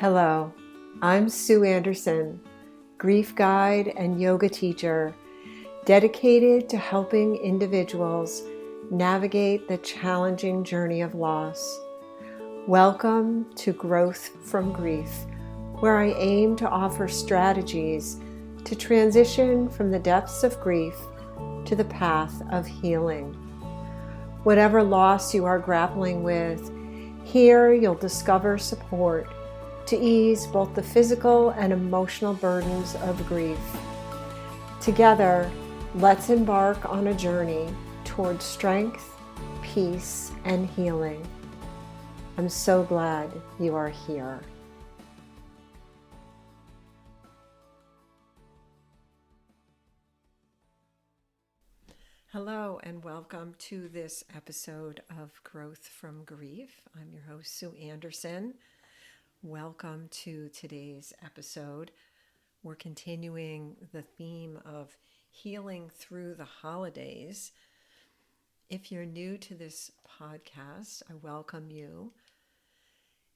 Hello, I'm Sue Andersen, grief guide and yoga teacher, dedicated to helping individuals navigate the challenging journey of loss. Welcome to Growth from Grief, where I aim to offer strategies to transition from the depths of grief to the path of healing. Whatever loss you are grappling with, here you'll discover support to ease both the physical and emotional burdens of grief. Together, let's embark on a journey towards strength, peace, and healing. I'm so glad you are here. Hello and welcome to this episode of Growth from Grief. I'm your host, Sue Andersen. Welcome to today's episode. We're continuing the theme of healing through the holidays. If you're new to this podcast, I welcome you.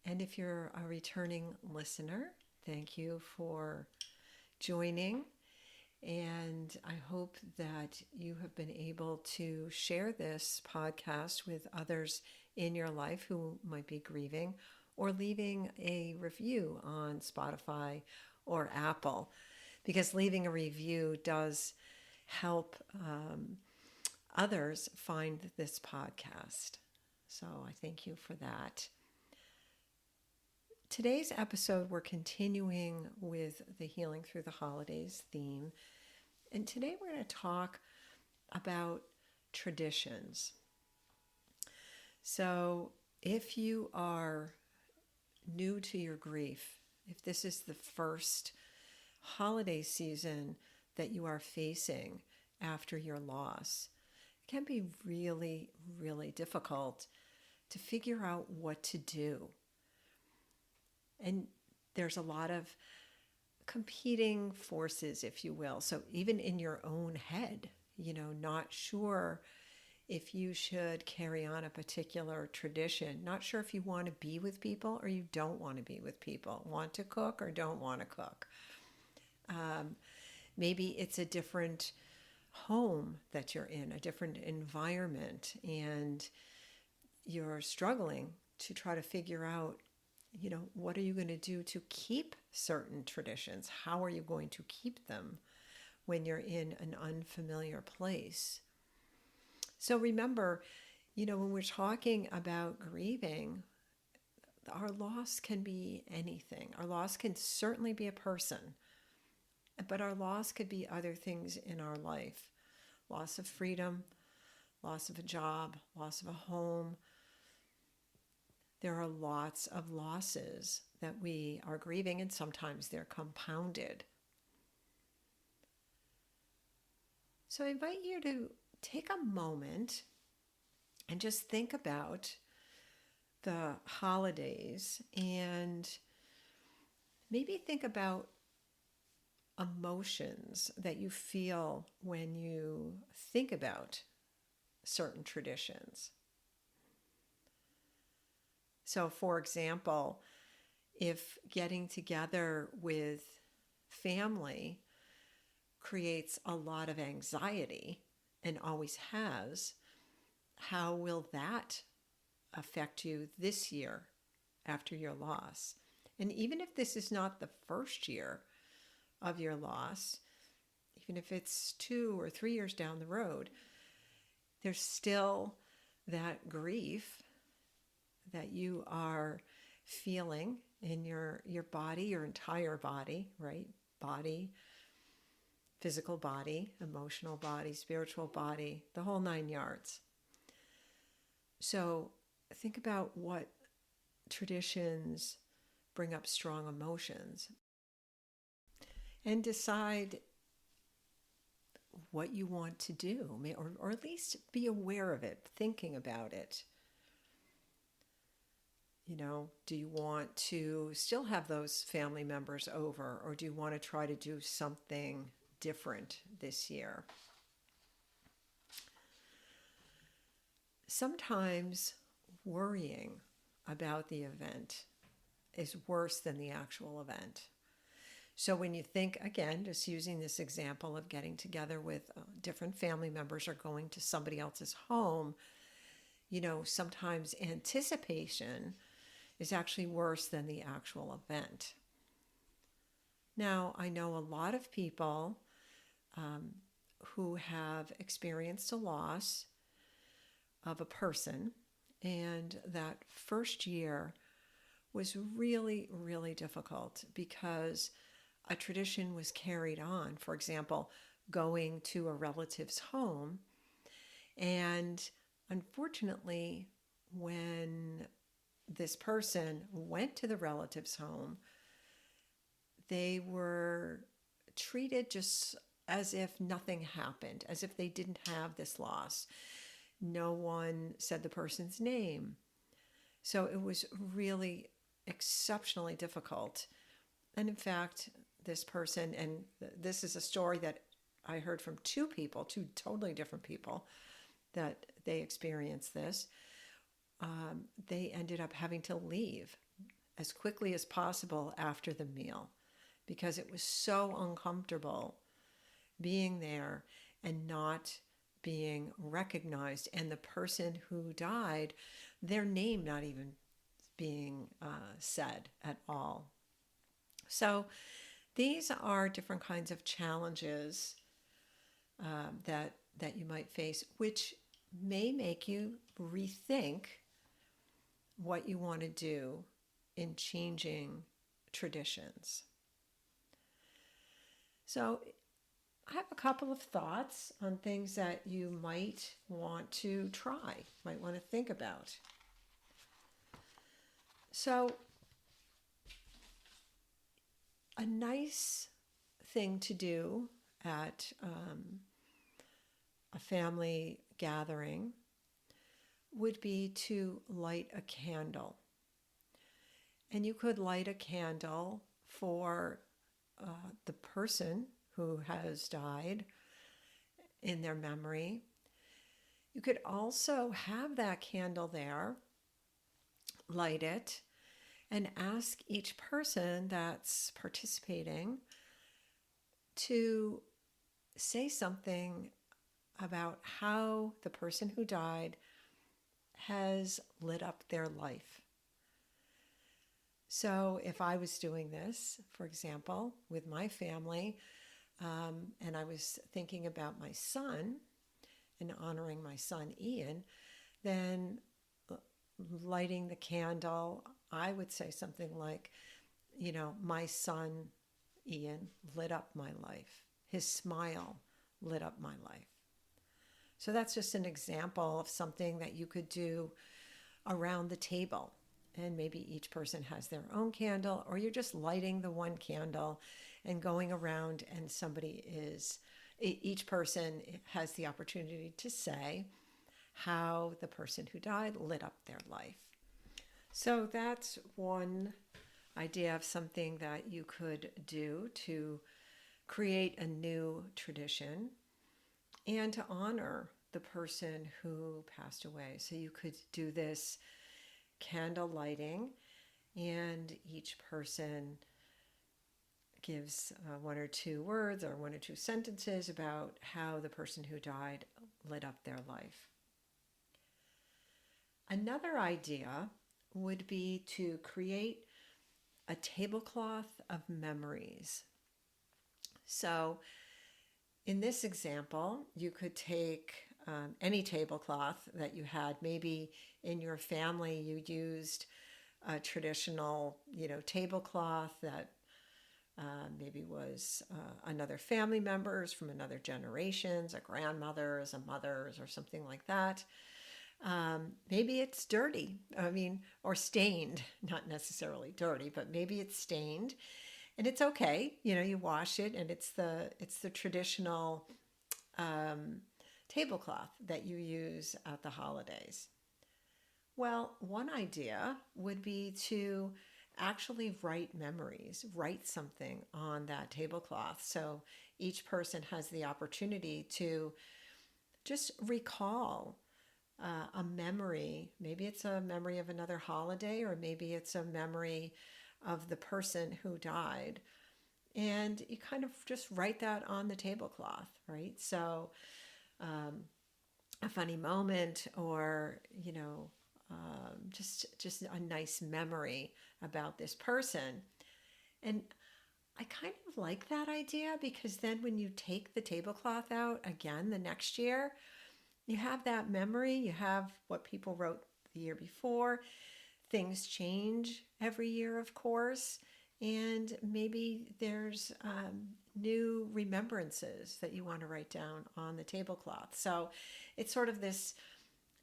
And if you're a returning listener, thank you for joining. And I hope that you have been able to share this podcast with others in your life who might be grieving, or leaving a review on Spotify or Apple, because leaving a review does help others find this podcast. So I thank you for that. Today's episode, we're continuing with the Healing Through the Holidays theme. And today we're going to talk about traditions. So if you are new to your grief, if this is the first holiday season that you are facing after your loss, it can be really, really difficult to figure out what to do. And there's a lot of competing forces, if you will. So even in your own head, not sure if you should carry on a particular tradition, not sure if you want to be with people or you don't want to be with people, want to cook or don't want to cook. Maybe it's a different home that you're in, a different environment, and you're struggling to try to figure out, what are you going to do to keep certain traditions? How are you going to keep them when you're in an unfamiliar place? So remember, when we're talking about grieving, our loss can be anything. Our loss can certainly be a person, but our loss could be other things in our life. Loss of freedom, loss of a job, loss of a home. There are lots of losses that we are grieving, and sometimes they're compounded. So I invite you to take a moment and just think about the holidays, and maybe think about emotions that you feel when you think about certain traditions. So, for example, if getting together with family creates a lot of anxiety and always has, how will that affect you this year after your loss? And even if this is not the first year of your loss, even if it's 2 or 3 years down the road, there's still that grief that you are feeling in your body, your entire body, right? Body, physical body, emotional body, spiritual body, the whole 9 yards. So think about what traditions bring up strong emotions, and decide what you want to do, or at least be aware of it, thinking about it. Do you want to still have those family members over, or do you want to try to do something different this year? Sometimes worrying about the event is worse than the actual event. So when you think, again, just using this example of getting together with different family members or going to somebody else's home, sometimes anticipation is actually worse than the actual event. Now, I know a lot of people who have experienced a loss of a person, and that first year was really, really difficult because a tradition was carried on. For example, going to a relative's home, and unfortunately, when this person went to the relative's home, they were treated just as if nothing happened, as if they didn't have this loss. No one said the person's name. So it was really exceptionally difficult. And in fact, this person, and this is a story that I heard from two totally different people, that they experienced this. They ended up having to leave as quickly as possible after the meal because it was so uncomfortable being there and not being recognized, and the person who died, their name not even being said at all. So these are different kinds of challenges that you might face, which may make you rethink what you want to do in changing traditions. So I have a couple of thoughts on things that you might want to try, might want to think about. So a nice thing to do at a family gathering would be to light a candle. And you could light a candle for the person who has died in their memory. You could also have that candle there, light it, and ask each person that's participating to say something about how the person who died has lit up their life. So if I was doing this, for example, with my family, and I was thinking about my son and honoring my son Ian, then lighting the candle, I would say something like, my son Ian lit up my life. His smile lit up my life. So that's just an example of something that you could do around the table. And maybe each person has their own candle, or you're just lighting the one candle and going around, and each person has the opportunity to say how the person who died lit up their life. So that's one idea of something that you could do to create a new tradition and to honor the person who passed away. So you could do this candle lighting, and each person gives one or two words or one or two sentences about how the person who died lit up their life. Another idea would be to create a tablecloth of memories. So in this example, you could take any tablecloth that you had. Maybe in your family you used a traditional, tablecloth that maybe was another family member's from another generations, a grandmother's, a mother's, or something like that. Maybe it's dirty, or stained, not necessarily dirty, but maybe it's stained, and it's okay. You wash it, and it's the traditional tablecloth that you use at the holidays. Well, one idea would be to actually write memories, write something on that tablecloth. So each person has the opportunity to just recall a memory. Maybe it's a memory of another holiday, or maybe it's a memory of the person who died. And you kind of just write that on the tablecloth, right? So a funny moment, or just a nice memory about this person. And I kind of like that idea, because then when you take the tablecloth out again the next year, you have that memory, you have what people wrote the year before. Things change every year, of course, and maybe there's new remembrances that you want to write down on the tablecloth. So it's sort of this,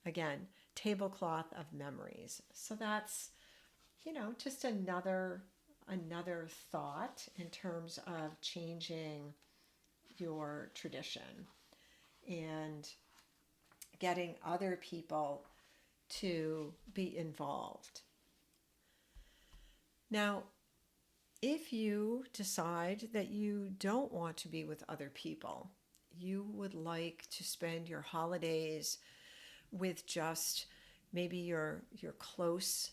again, tablecloth of memories. So that's, just another thought in terms of changing your tradition and getting other people to be involved. Now, if you decide that you don't want to be with other people, you would like to spend your holidays with just maybe your close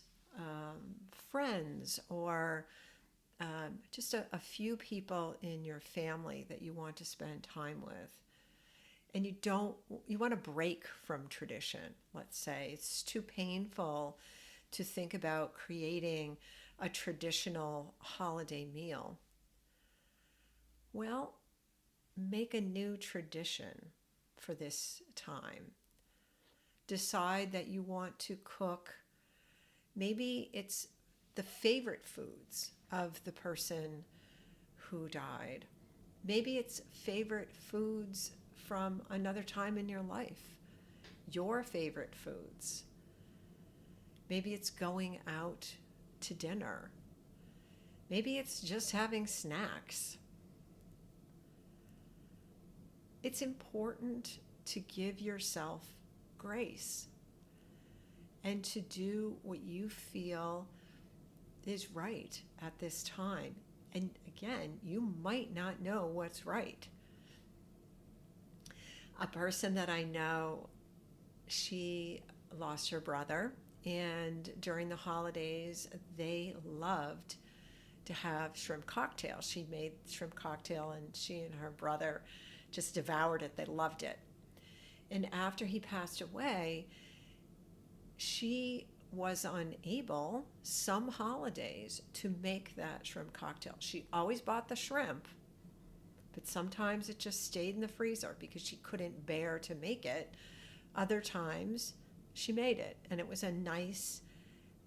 friends, or just a few people in your family that you want to spend time with, and you want to break from tradition, let's say it's too painful to think about creating a traditional holiday meal, well, make a new tradition for this time. Decide that you want to cook, maybe it's the favorite foods of the person who died. Maybe it's favorite foods from another time in your life, your favorite foods. Maybe it's going out to dinner. Maybe it's just having snacks. It's important to give yourself grace and to do what you feel is right at this time. And again, you might not know what's right. A person that I know, she lost her brother, and during the holidays, they loved to have shrimp cocktail. She made shrimp cocktail, and she and her brother just devoured it. They loved it. And after he passed away, she was unable some holidays to make that shrimp cocktail. She always bought the shrimp, but sometimes it just stayed in the freezer because she couldn't bear to make it. Other times she made it, and it was a nice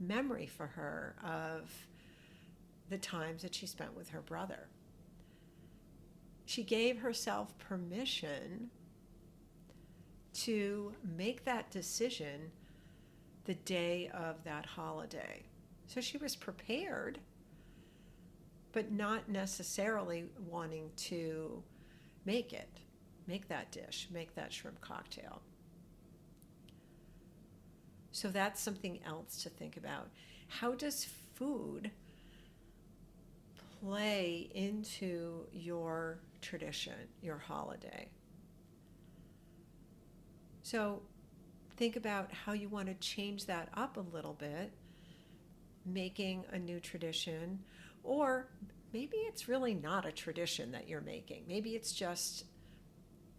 memory for her of the times that she spent with her brother. She gave herself permission to make that decision the day of that holiday. So she was prepared, but not necessarily wanting to make that dish, make that shrimp cocktail. So that's something else to think about. How does food play into your tradition, your holiday? So think about how you want to change that up a little bit, making a new tradition, or maybe it's really not a tradition that you're making. Maybe it's just,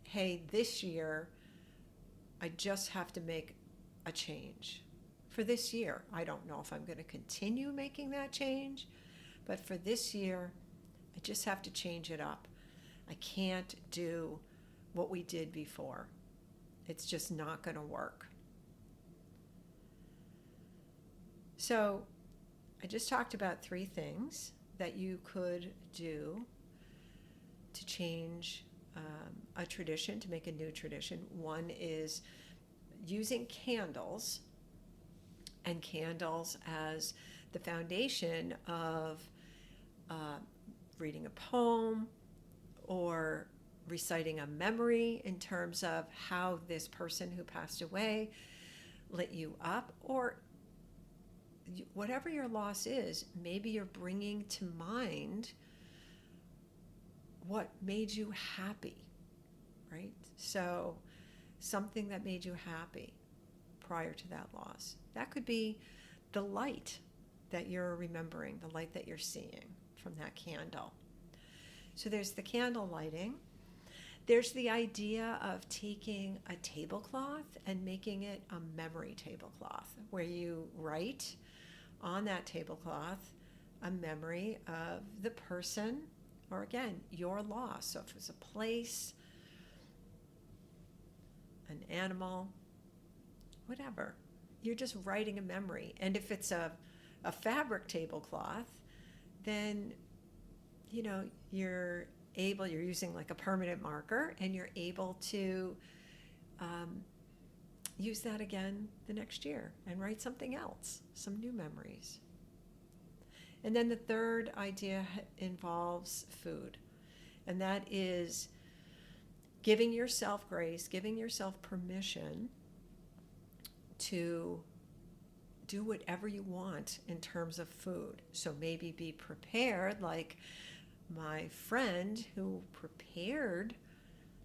hey, this year I just have to make a change. For this year, I don't know if I'm going to continue making that change, but for this year, I just have to change it up. I can't do what we did before. It's just not going to work. So I just talked about 3 things that you could do to change a tradition, to make a new tradition. One is using candles, and candles as the foundation of reading a poem or reciting a memory in terms of how this person who passed away lit you up, or whatever your loss is, maybe you're bringing to mind what made you happy, right? So something that made you happy prior to that loss. That could be the light that you're remembering, the light that you're seeing from that candle. So there's the candle lighting. There's the idea of taking a tablecloth and making it a memory tablecloth, where you write on that tablecloth a memory of the person, or again, your loss. So if it's a place, an animal, whatever, you're just writing a memory. And if it's a fabric tablecloth, then you're using like a permanent marker, and you're able to use that again the next year and write something else, some new memories. And then the third idea involves food, and that is giving yourself grace, giving yourself permission to do whatever you want in terms of food. So maybe be prepared, like my friend who prepared,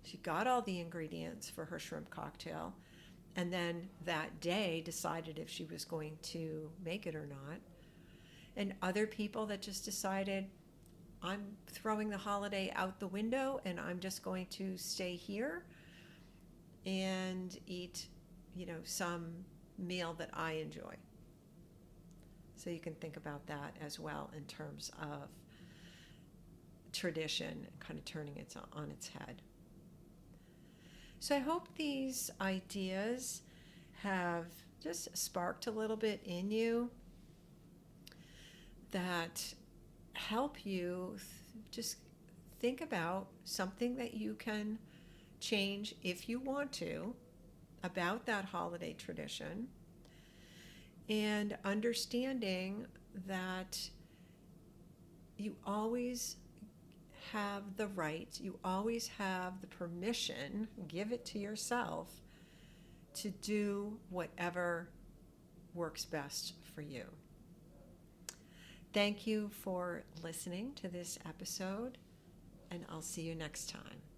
she got all the ingredients for her shrimp cocktail, and then that day decided if she was going to make it or not. And other people that just decided, I'm throwing the holiday out the window and I'm just going to stay here and eat, some meal that I enjoy. So you can think about that as well in terms of tradition and kind of turning it on its head. So I hope these ideas have just sparked a little bit in you that help you just think about something that you can change if you want to about that holiday tradition, and understanding that you always have the right, you always have the permission, give it to yourself, to do whatever works best for you. Thank you for listening to this episode, and I'll see you next time.